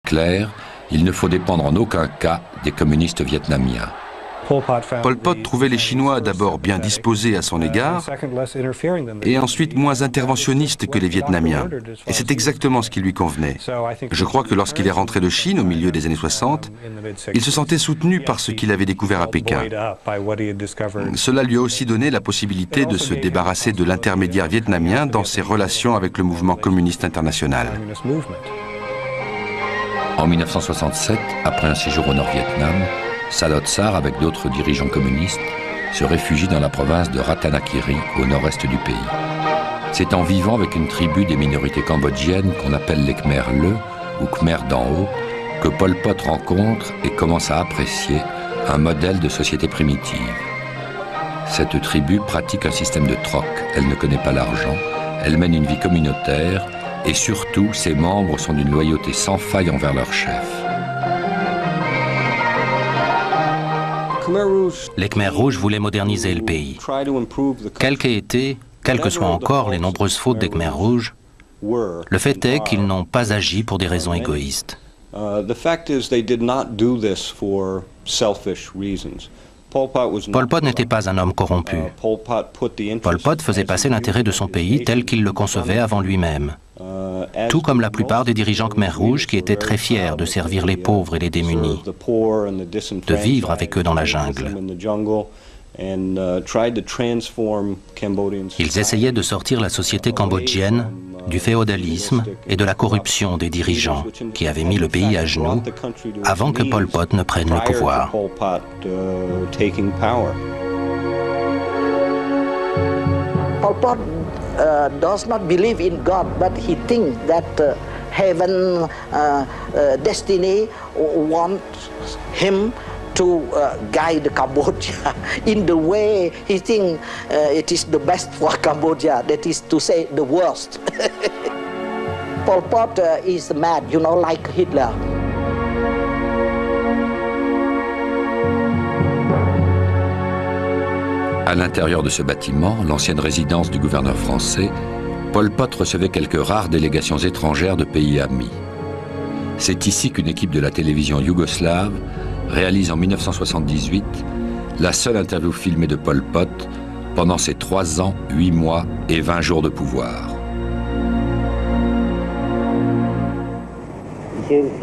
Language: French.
clair, il ne faut dépendre en aucun cas des communistes vietnamiens. Pol Pot trouvait les Chinois d'abord bien disposés à son égard et ensuite moins interventionnistes que les Vietnamiens. Et c'est exactement ce qui lui convenait. Je crois que lorsqu'il est rentré de Chine au milieu des années 60, il se sentait soutenu par ce qu'il avait découvert à Pékin. Cela lui a aussi donné la possibilité de se débarrasser de l'intermédiaire vietnamien dans ses relations avec le mouvement communiste international. En 1967, après un séjour au Nord-Vietnam, Salotsar, avec d'autres dirigeants communistes, se réfugie dans la province de Ratanakiri, au nord-est du pays. C'est en vivant avec une tribu des minorités cambodgiennes qu'on appelle les Khmer Le, ou Khmer d'en haut, que Pol Pot rencontre et commence à apprécier un modèle de société primitive. Cette tribu pratique un système de troc, elle ne connaît pas l'argent, elle mène une vie communautaire et surtout, ses membres sont d'une loyauté sans faille envers leur chef. Les Khmers rouges voulaient moderniser le pays. Quelles que soient encore les nombreuses fautes des Khmers rouges, le fait est qu'ils n'ont pas agi pour des raisons égoïstes. Pol Pot n'était pas un homme corrompu. Pol Pot faisait passer l'intérêt de son pays tel qu'il le concevait avant lui-même. Tout comme la plupart des dirigeants Khmer rouges qui étaient très fiers de servir les pauvres et les démunis, de vivre avec eux dans la jungle. Ils essayaient de sortir la société cambodgienne du féodalisme et de la corruption des dirigeants qui avaient mis le pays à genoux avant que Pol Pot ne prenne le pouvoir. Pol Pot does not believe in God, but he thinks that heaven, destiny wants him to guide Cambodia in the way he thinks it is the best for Cambodia, that is to say the worst. Pol Pot is mad, you know, like Hitler. À l'intérieur de ce bâtiment, l'ancienne résidence du gouverneur français, Pol Pot recevait quelques rares délégations étrangères de pays amis. C'est ici qu'une équipe de la télévision yougoslave réalise en 1978 la seule interview filmée de Pol Pot pendant ses 3 ans, 8 mois et 20 jours de pouvoir. But